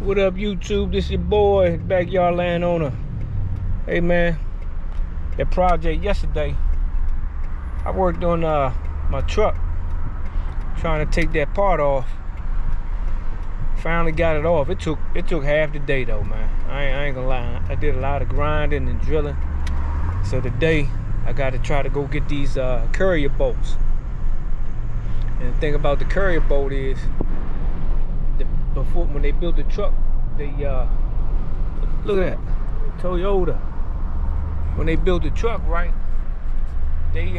What up, YouTube? This your boy, Backyard Landowner. Hey, man, that project yesterday, I worked on my truck, trying to take that part off. Finally got it off. It took half the day though, man. I ain't gonna lie. I did a lot of grinding and drilling. So today, I got to try to go get these courier bolts. And the thing about the courier bolt is, before when they built the truck, they look at that Toyota. When they built the truck, right? They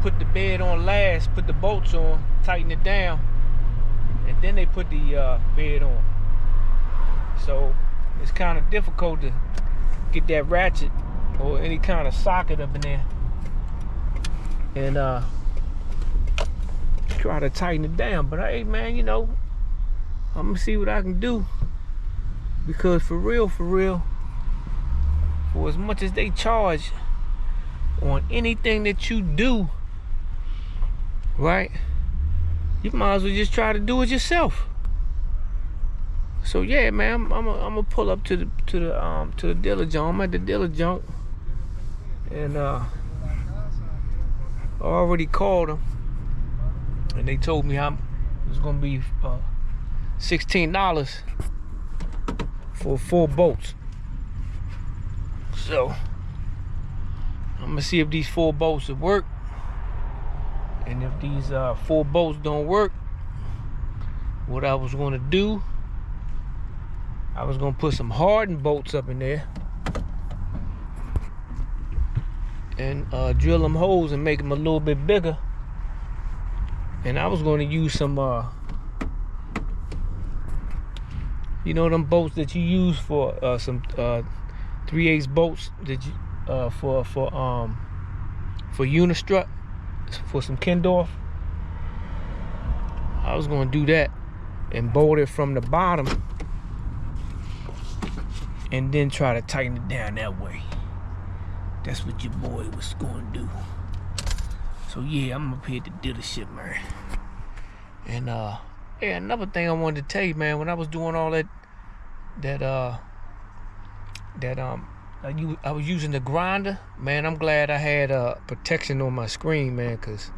put the bed on last, put the bolts on, tighten it down, and then they put the bed on. So it's kind of difficult to get that ratchet or any kind of socket up in there and try to tighten it down. But hey, man, you know, I'm gonna see what I can do, because for real, for as much as they charge on anything that you do, right, you might as well just try to do it yourself. So yeah, man, I'm gonna pull up to the dealer joint. I'm at the dealer joint, and I already called them, and they told me it was gonna be $16 for 4 bolts. So I'm gonna see if these 4 bolts will work, and if these 4 bolts don't work, what I was gonna do, I was gonna put some hardened bolts up in there and drill them holes and make them a little bit bigger. And I was gonna use some you know, them bolts that you use for some 3/8 bolts that you for unistrut, for some Kendorf. I was gonna do that and bolt it from the bottom and then try to tighten it down that way. That's what your boy was gonna do. So yeah, I'm up here at the dealership, man. And yeah, another thing I wanted to tell you, man, when I was doing all I was using the grinder, man. I'm glad I had protection on my screen, man, cause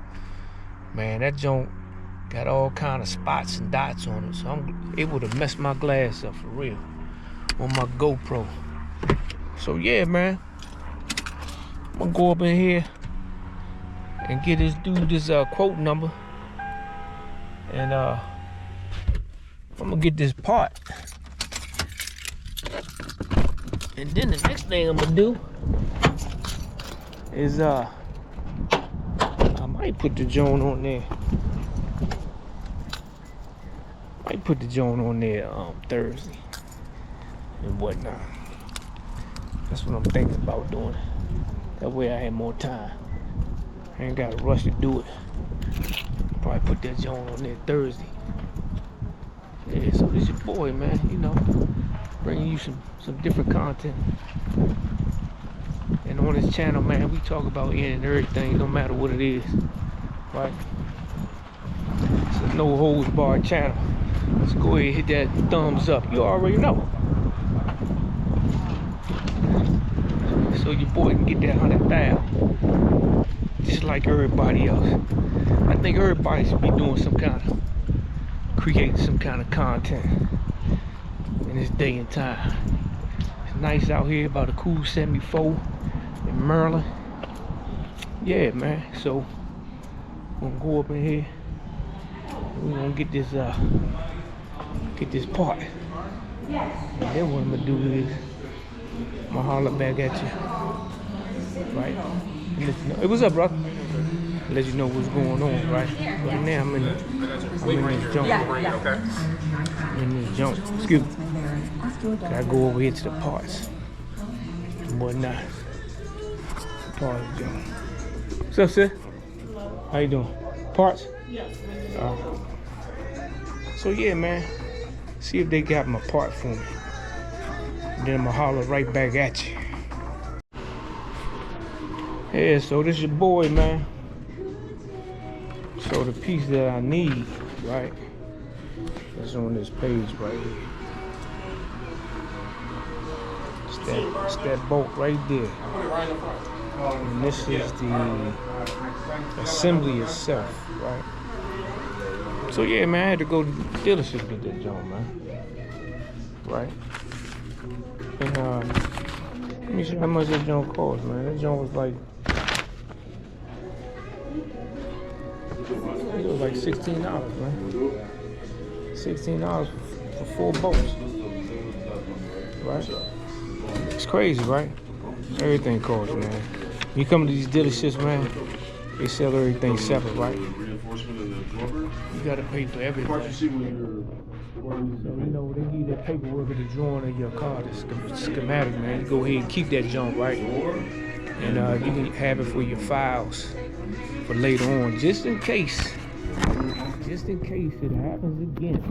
man, that joint got all kind of spots and dots on it, so it would have messed my glass up for real on my GoPro. So yeah, man, I'm gonna go up in here and get this dude this quote number, and I'm gonna get this part. And then the next thing I'm gonna do is I might put the joint on there. Thursday and whatnot. That's what I'm thinking about doing. That way I have more time. I ain't gotta rush to do it. Probably put that joint on there Thursday. Yeah, so this your boy, man, you know, bringing you some different content. And on this channel, man, we talk about any and everything, no matter what it is, right? It's a no holds barred channel. Let's go ahead and hit that thumbs up. You already know. So your boy can get that 100,000, just like everybody else. I think everybody should be doing creating some kind of content in this day and time. It's nice out here, about a cool 74 in Maryland. Yeah, man. So we're gonna go up in here. We're gonna get this part. And then what I'm gonna do is I'm gonna holler back at you, right? And let you know. Hey, what's up, brother? Let you know what's going on, right? Right now I'm in this jump. I'm in this jump. Excuse me. Gotta go over here to the parts and whatnot. Parts jump. What's up, sis? How you doing? Parts? Yeah. So yeah, man. See if they got my part for me. And then I'm gonna holler right back at you. Yeah, so this your boy, man. So the piece that I need, right, It's on this page right here. It's that bolt right there. And this is the assembly itself, right? So yeah, man, I had to go to the dealership to get that joint, man. Right? And let me see how much that joint cost, man. That joint was like, it was like $16, man. $16 for 4 bolts. Right? It's crazy, right? Everything costs, man. When you come to these dealerships, man, they sell everything separate, right? You gotta pay for everything. So, you know, they give you that paperwork of the drawing of your car, the schematic, man. You go ahead and keep that junk, right? And you can have it for your files for later on, just in case it happens again.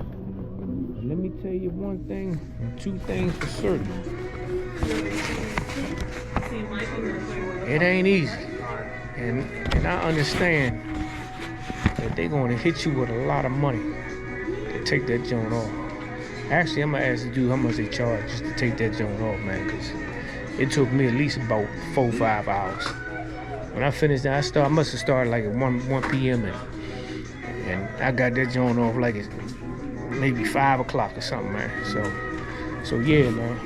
And let me tell you one thing and 2 things for certain. It ain't easy. And I understand that they're going to hit you with a lot of money to take that joint off. Actually, I'm going to ask the dude how much they charge just to take that joint off, man, because it took me at least about 4 or 5 hours. When I finished that, I must have started like at 1 p.m. and I got that joint off like it's maybe 5 o'clock or something, man. So yeah, man.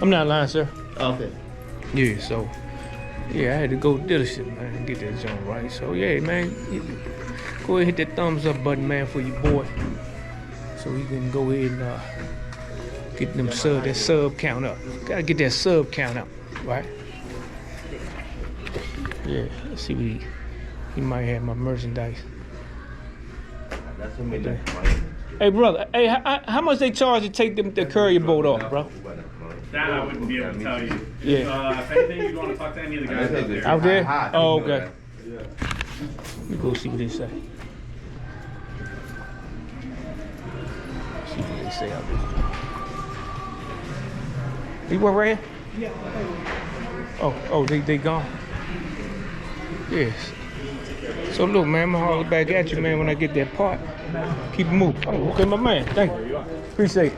I'm not lying, sir. Okay. Yeah, so yeah, I had to go to dealership, man, and get that joint right. So yeah, man, go ahead and hit that thumbs up button, man, for your boy, so he can go ahead and get them that sub count up. Gotta get that sub count up, right? Yeah, let's see what he might have my merchandise. That's what made that. Hey, brother, hey, how much they charge to take the courier boat off, bro? That I wouldn't be able to tell you. Yeah. If anything, you want to talk to any of the guys out there. Out there? Oh, okay. Let me go see what they say. See what they say out there. You work right here? Yeah. Oh, they gone? Yes. So look, man, I'm gonna holler back at you, man, when I get that part. Keep it moving. Oh, okay, my man. Thank you. Appreciate it.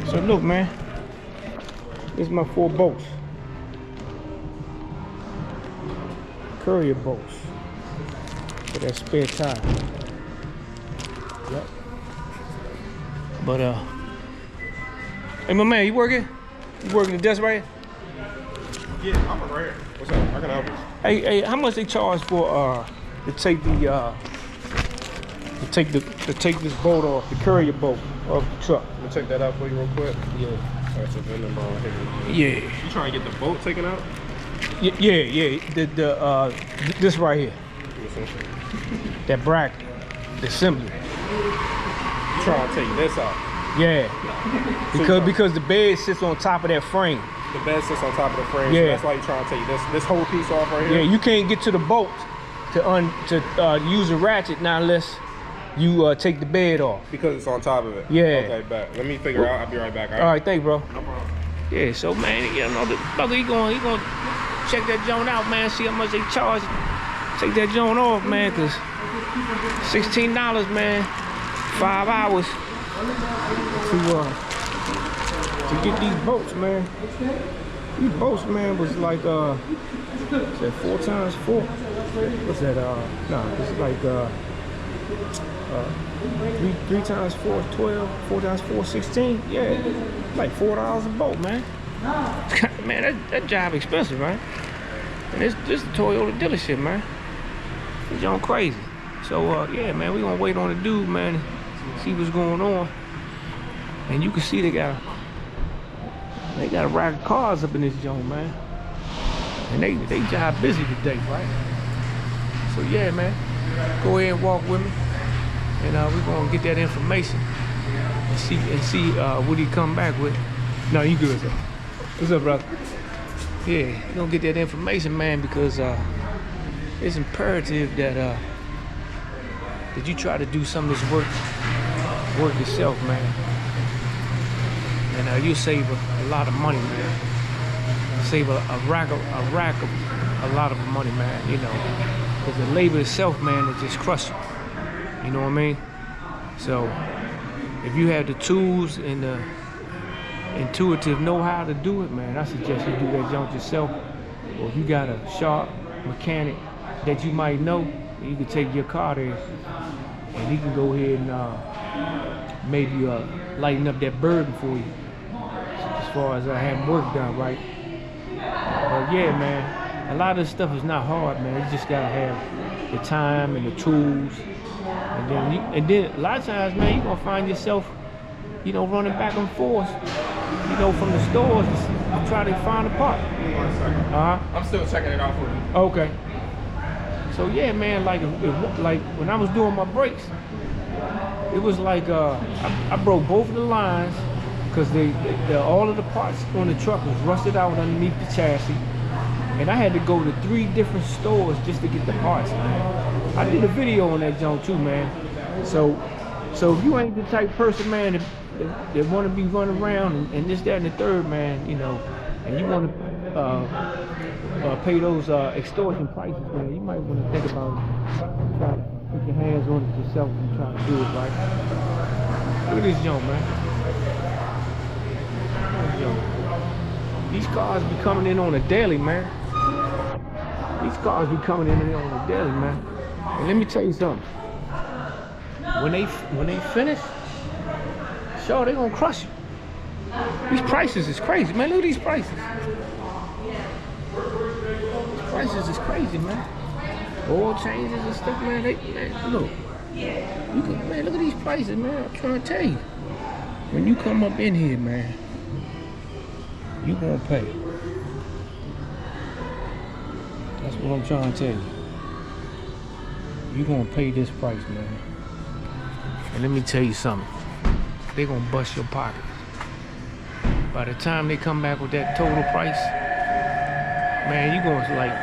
So look, man, this is my 4 bolts. Courier bolts for that spare tire. Yep. But hey, my man, you working? You working the desk right here? Yeah, I'm right here. What's up? How can I help you? Hey, how much they charge for to take the to take this boat off, the courier boat off the truck? Let me check that out for you real quick. Yeah. Alright, so VIN number on here. Yeah. You trying to get the boat taken out? Yeah. This right here, that bracket, the assembly. You trying to take this out? Yeah. Because the bed sits on top of that frame. The bed sits on top of the frame. Yeah. So that's why you're trying to take this whole piece off right here? Yeah, you can't get to the boat to use a ratchet now unless you take the bed off. Because it's on top of it? Yeah. Okay, bet. Let me figure out. I'll be right back. All right, thanks, bro. No problem. Yeah, so man, you know, the brother, he gonna check that joint out, man, see how much they charge. Take that joint off, man, cause $16, man, 5 hours to get these boats, man. These boats, man, was like is that 4 times 4? What's that? No, it's like 3 times 4 is 12, 4 times 4 is 16. Yeah, like $4 a boat, man. Man, that job expensive, right? And this the Toyota dealership, man. It's joint crazy. So yeah, man, we gonna wait on the dude, man, see what's going on. And you can see they got a rack of cars up in this joint, man. And they job busy today, right? So yeah, man, go ahead and walk with me, and we're gonna get that information and see what he come back with. No, you good, sir. What's up, brother? Yeah, we're gonna get that information, man, because it's imperative that you try to do some of this work yourself, man. And you'll save a lot of money, man. Save a rack of a lot of money, man. You know. Because the labor itself, man, it just crush you. You know what I mean? So if you have the tools and the intuitive know-how to do it, man, I suggest you do that junk yourself. Or if you got a sharp mechanic that you might know, you can take your car there and he can go ahead and maybe lighten up that burden for you as far as having work done, right? But yeah, man, a lot of this stuff is not hard, man. You just gotta have the time and the tools, and then a lot of times, man, you're gonna find yourself, you know, running back and forth, you know, from the stores to try to find a part. 1 second. I'm still checking it out for you. Okay. So yeah, man, like when I was doing my brakes, it was like I broke both of the lines because all of the parts on the truck was rusted out underneath the chassis, and I had to go to 3 different stores just to get the parts, man. I did a video on that junk too, man. So if you ain't the type of person, man, that want to be running around and this, that, and the third, man, you know, and you want to pay those extortion prices, man, you might want to think about trying to put your hands on it yourself and try to do it right. Look at this junk, man. These cars be coming in on a daily, man. These cars be coming in on a daily, man. And let me tell you something. When they finish, sure, they gonna crush you. These prices is crazy, man. Look at these prices. These prices is crazy, man. Oil changes and stuff, man. Man, look. Man, look at these prices, man. I'm trying to tell you. When you come up in here, man, you gonna pay. That's what I'm trying to tell you. You gonna pay this price, man. And let me tell you something. They gonna bust your pockets. By the time they come back with that total price, man, you gonna like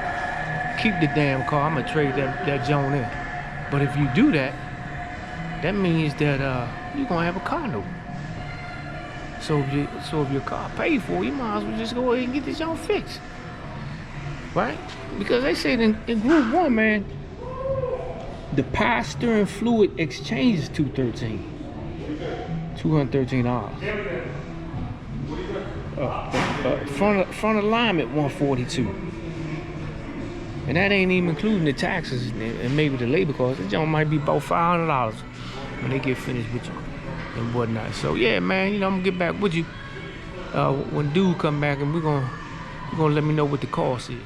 keep the damn car. I'm gonna trade that Joan in. But if you do that, that means that you gonna have a car note. So if your car paid for, you might as well just go ahead and get this Joan fixed, right? Because they said in Group 1, man, the power steering fluid exchange is $213. Front alignment $142, and that ain't even including the taxes and maybe the labor costs. That junk might be about $500 when they get finished with you and whatnot. So yeah, man, you know, I'm gonna get back with you when dude come back, and you're gonna let me know what the cost is.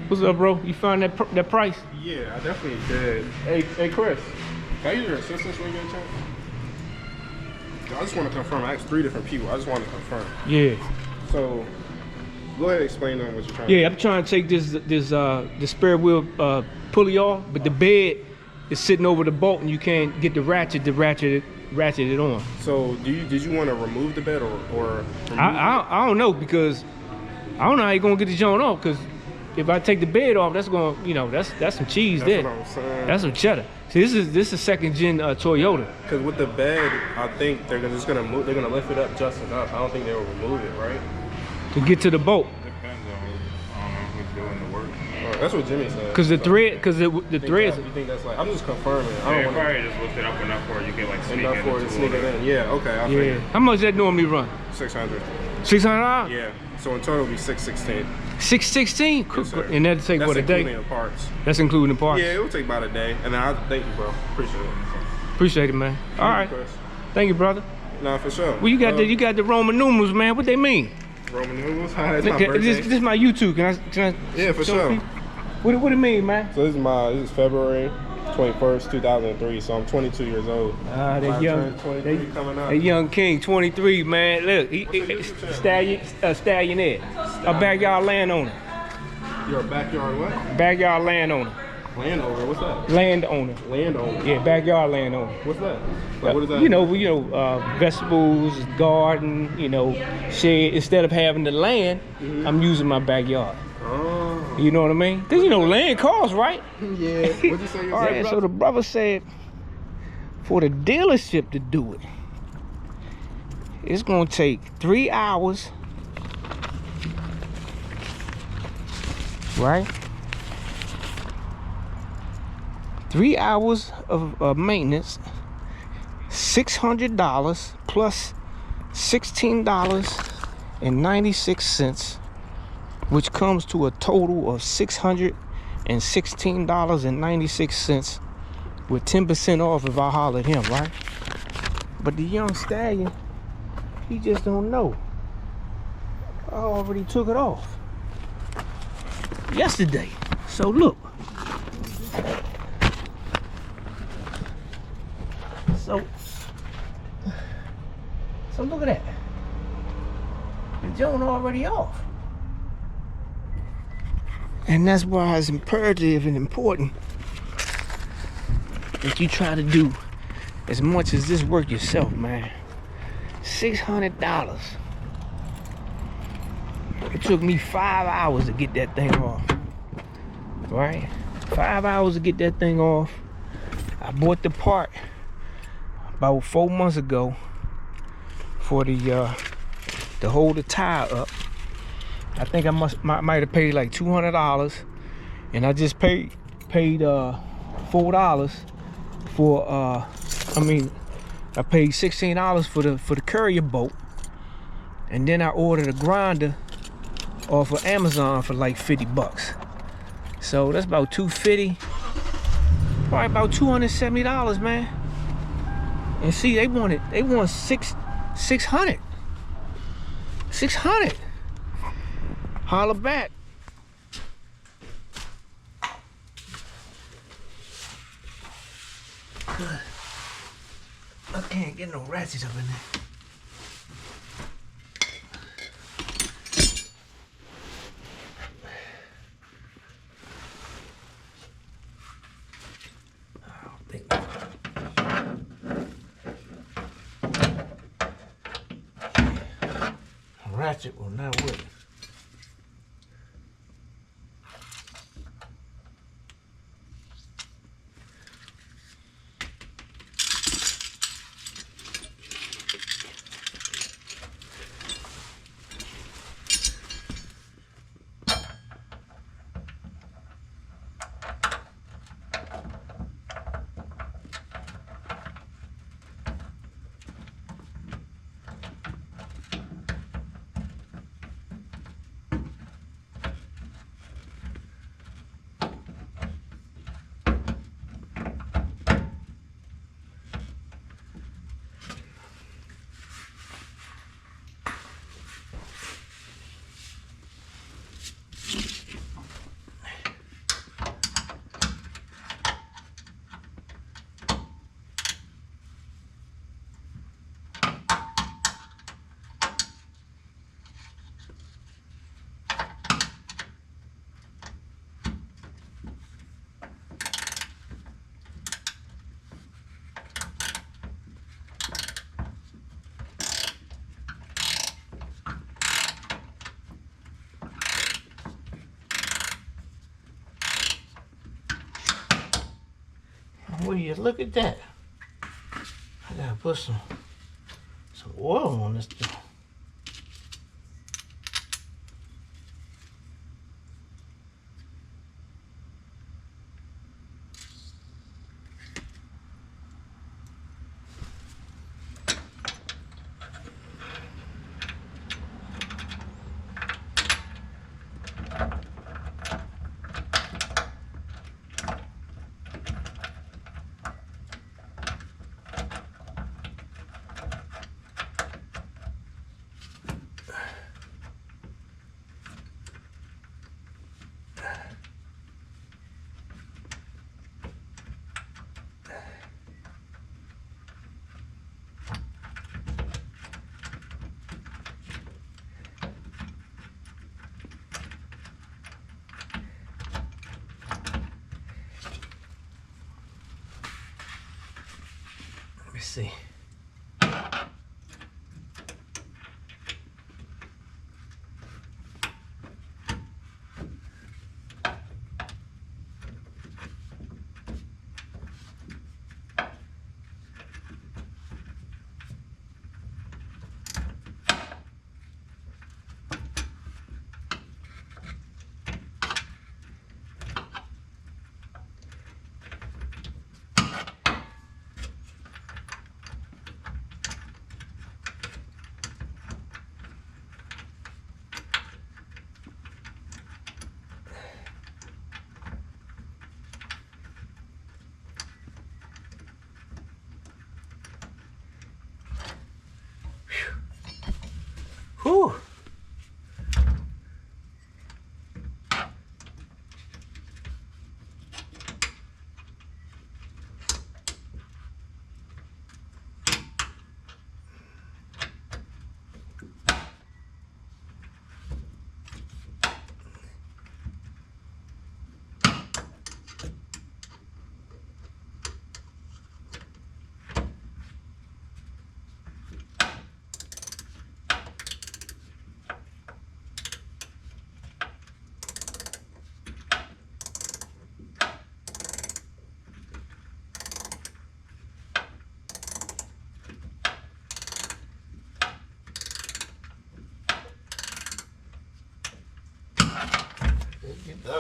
What's up, bro? You found that price? Yeah, I definitely did. Hey, Chris, can I use your assistance when you get a chance? I just want to confirm. I asked 3 different people. I just want to confirm. Yeah. So, go ahead and explain them what you're trying to do. I'm trying to take this spare wheel pulley off, but the bed is sitting over the bolt, and you can't get the ratchet it on. So, did you want to remove the bed or I don't know, because I don't know how you're gonna get the joint off, because if I take the bed off, that's gonna, you know, that's some cheese there. That's what I'm saying. That's some cheddar. See, this is second gen Toyota. Because with the bed, I think they're just gonna move. They're gonna lift it up just enough. I don't think they will remove it, right? To get to the bolt. Depends on who's doing the work. Oh, that's what Jimmy said. Because the threads. You think that's like? I'm just confirming. I Yeah, don't want probably just lift it up enough where you can like sneak enough for it to sneak it in. Yeah. Okay. I figured. How much that normally run? 600. $600? Yeah. So in total, it'll be 616. 616? Yes, sir. And that'll take what, a day? That's including the parts. That's including the parts? Yeah, it will take about a day. And then thank you, bro. Appreciate it. Appreciate it, man. All right. Chris. Thank you, brother. Nah, for sure. Well, you got the Roman numerals, man. What they mean? Roman numerals? Hi, it's my birthday. This is my YouTube. Can I Yeah, for sure. What it mean, man? So this is February 21st, 2003. So I'm 22 years old. That young, 23 coming up. That young king, 23, man. Look, he stallion Ed, a backyard landowner. You're a backyard what? Backyard landowner. Landowner? What's that? Landowner. Landowner. Yeah, backyard landowner. What's that? Like, what is that? You know, vegetables, garden, shed. Instead of having the land, I'm using my backyard. Oh. You know what I mean? Cause land costs, right? Yeah. What'd you say? All right. So the brother said, for the dealership to do it, it's gonna take 3 hours, right? 3 hours of maintenance, $600 plus $16.96, which comes to a total of $616.96 with 10% off if I holler at him, right? But the young stallion, he just don't know. I already took it off yesterday. So look. So look at that. The joint already off. And that's why it's imperative and important that you try to do as much as this work yourself, man. $600. It took me 5 hours to get that thing off. Right? 5 hours to get that thing off. I bought the part about 4 months ago for the to hold the tire up. I think I might have paid like $200, and I just paid $4 for I paid $16 for the courier boat, and then I ordered a grinder off of Amazon for like $50. So that's about $250, probably about $270, man. And see, they want $600. Holla back. I can't get no ratchets up in there. Ratchet will not work. Will you look at that? I gotta put some oil on this thing. Let me see.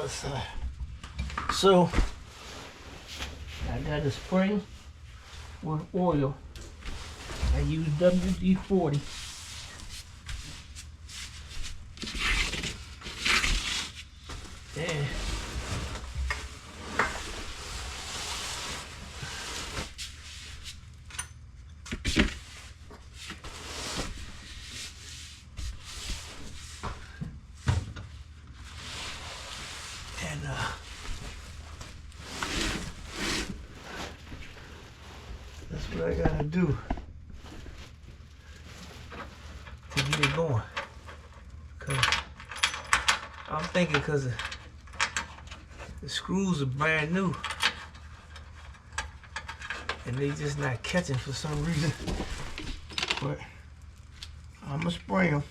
other side. So I got a spray with oil. I use WD-40. And that's what I gotta do to get it going. Cause I'm thinking, cause the screws are brand new and they just not catching for some reason. But I'm gonna spray them.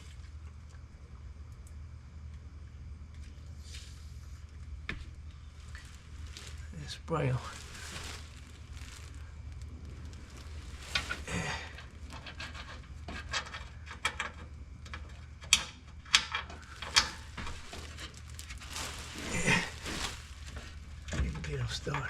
And spray them. Get them started.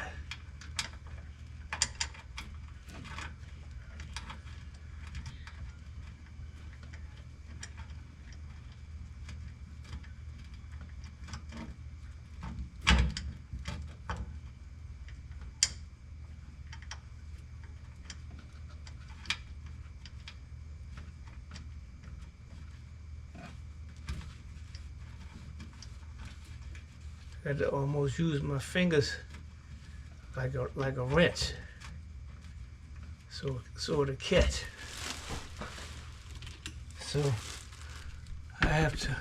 I had to almost use my fingers like a wrench, so to catch. So I have to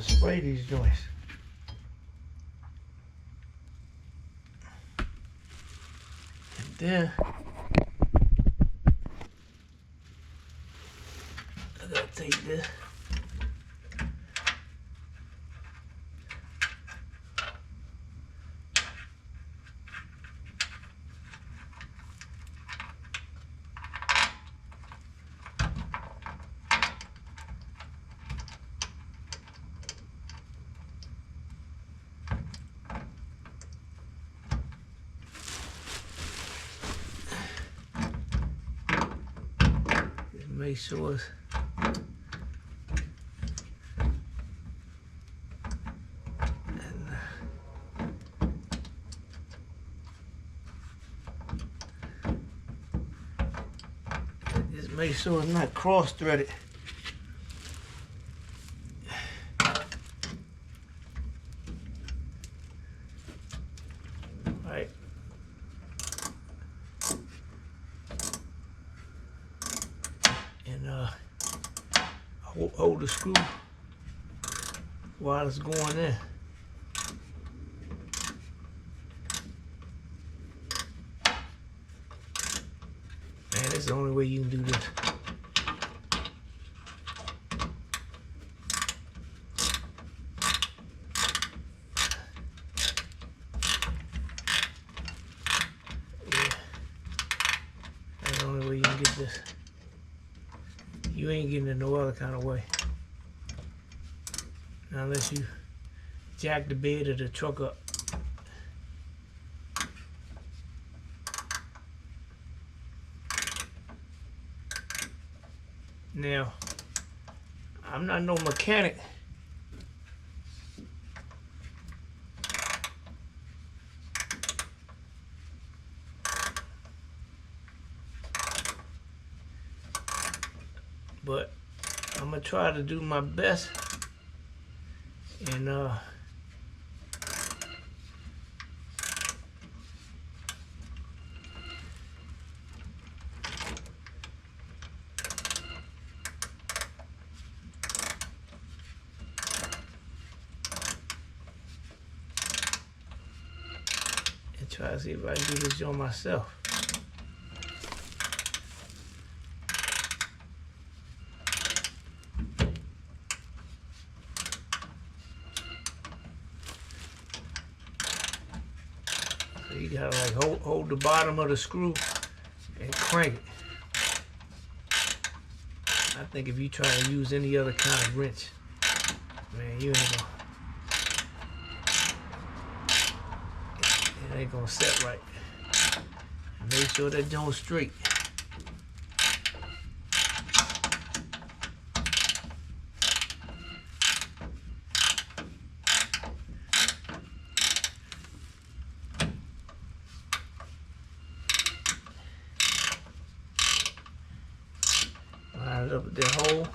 spray these joints. And then I gotta take this. Make sure it's just make sure it's not cross-threaded. Right. And hold the screw while it's going in. Man, that's the only way you can do this. Yeah. That's the only way you can get this. You ain't getting it no other kind of way. Now, unless you jack the bed of the truck up. Now, I'm not no mechanic. But I'm gonna try to do my best and try to see if I can do this on myself. So you gotta like hold the bottom of the screw and crank it. I think if you try to use any other kind of wrench, man, you ain't gonna. It ain't gonna set right. Make sure that joint's straight. Line it up with that hole.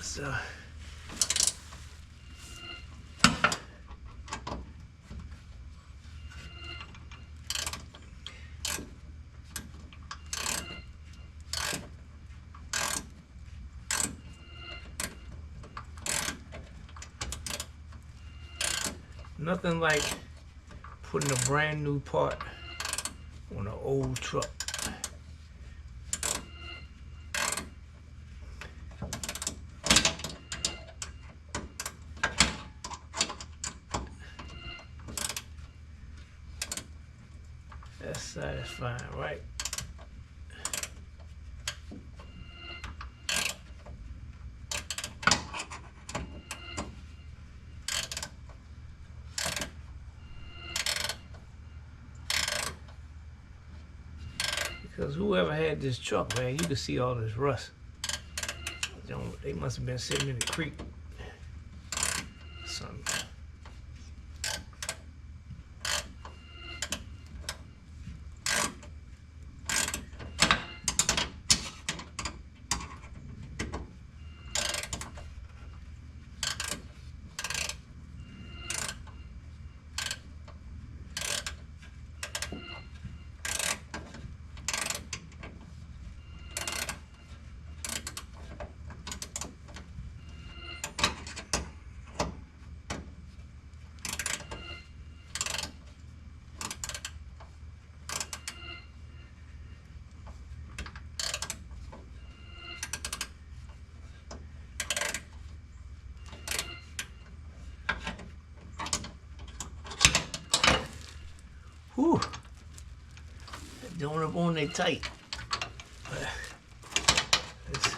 So nothing like putting a brand new part on an old truck. That's satisfying, right? Because whoever had this truck, man, you can see all this rust. They must have been sitting in the creek. Something. Whew. Doing up on they tight. It's,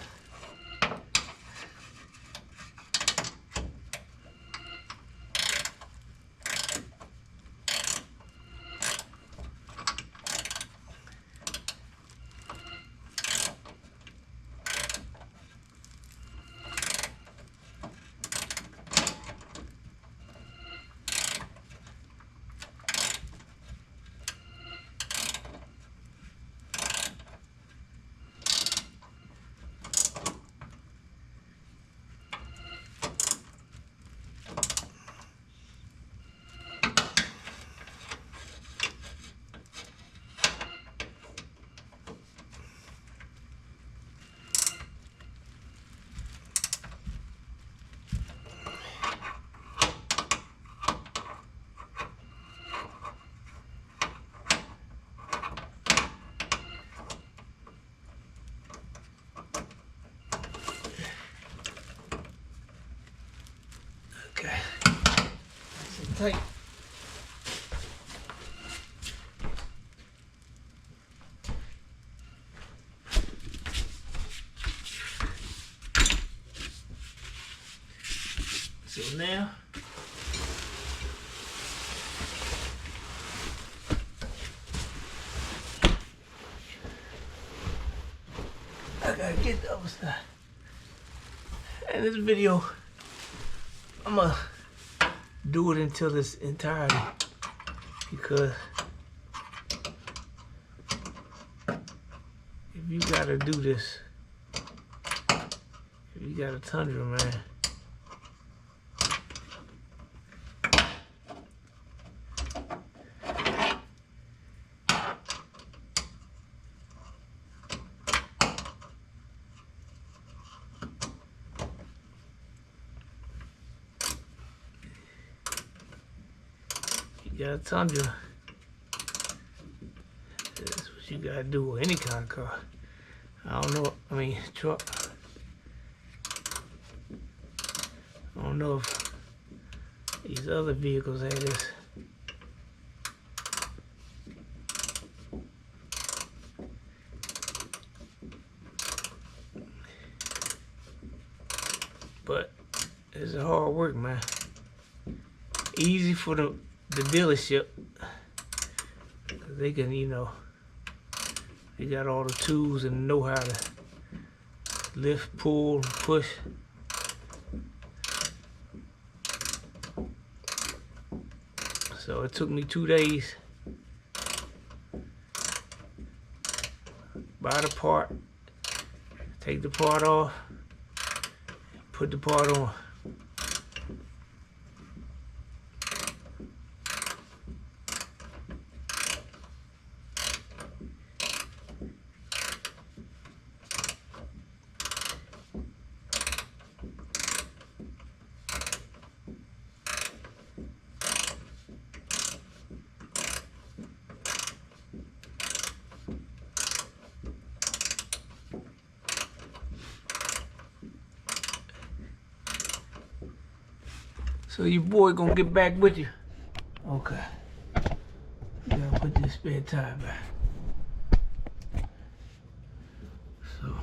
okay. Nice and tight. So now I gotta get the other side. And this video, I'm gonna do it until it's entirety, because if you gotta do this, if you got a Tundra, man, You got a Tundra. That's what you gotta do with any kind of car. I don't know, I mean, truck. I don't know if these other vehicles have this. But it's a hard work, man. Easy for the dealership. 'Cause they can, you know, they got all the tools and know how to lift, pull, push. So it took me 2 days. Buy the part, take the part off, put the part on. So your boy gonna get back with you. Okay. You gotta put this spare tire back. So,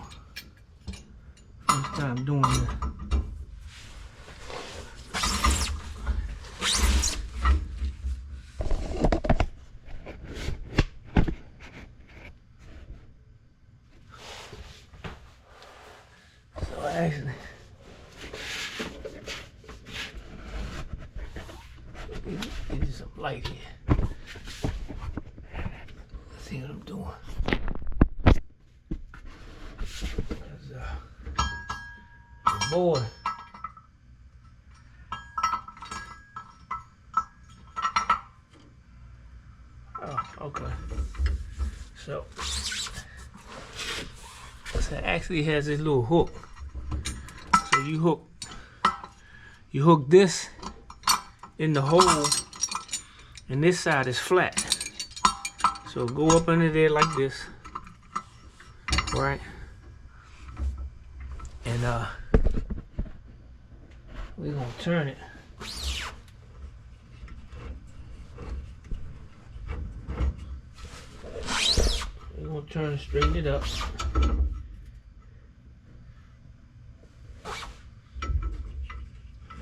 first time doing this. So actually, get you some light here. Let's see what I'm doing. 'Cause, boy. Oh, okay. So it actually has this little hook. So you hook this in the hole, and this side is flat. So go up under there like this, right? And we're gonna turn it. We're gonna turn it, straighten it up.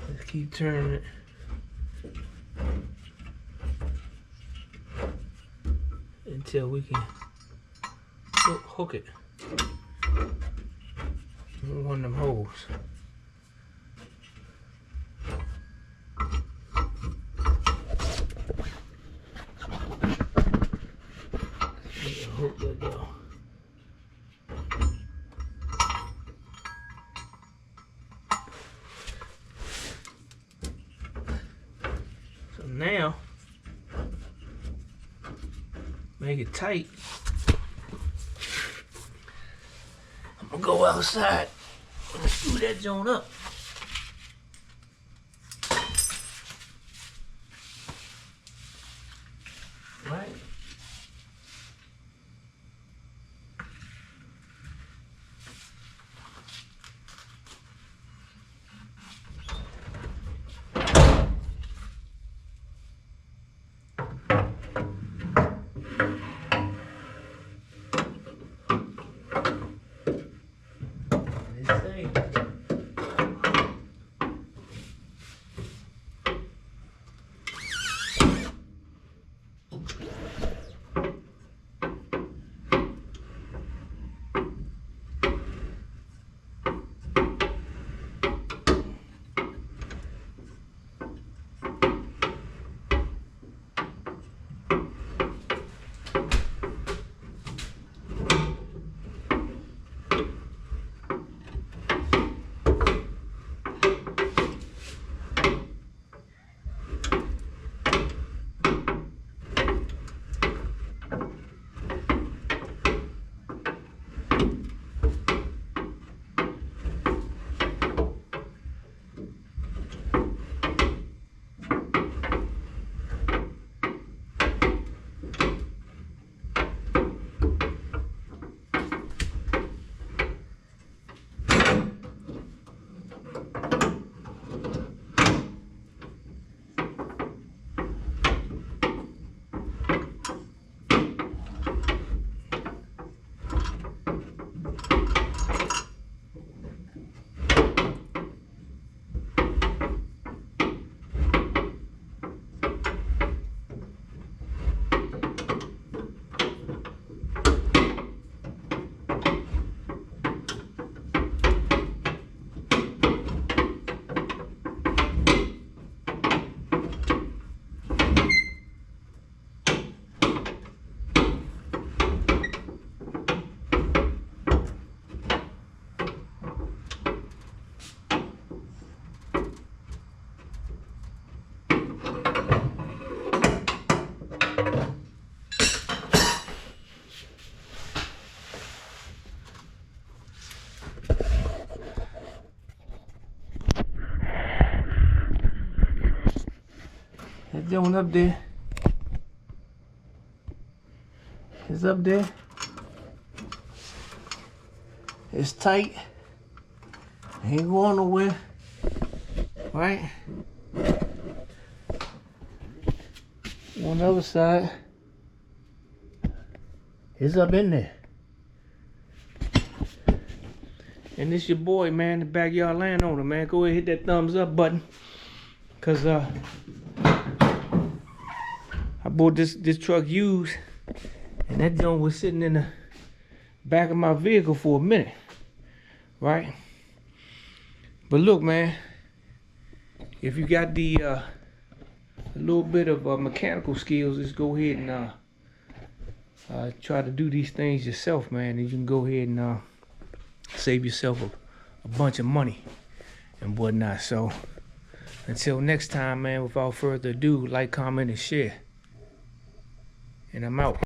Let's keep turning it. Until we can hook it in one of them holes. Hook that down. So now, make it tight. I'm gonna go outside and screw that joint up. Right? That joint up there. It's up there. It's tight. Ain't going nowhere. Right? On the other side, it's up in there. And this your boy, man, the backyard landowner, man. Go ahead, hit that thumbs up button. Cause I bought this truck used, and that joint was sitting in the back of my vehicle for a minute, right? But look, man, if you got the a little bit of mechanical skills, just go ahead and try to do these things yourself, man. And you can go ahead and save yourself a bunch of money and whatnot. So until next time, man, without further ado, like, comment, and share. And I'm out.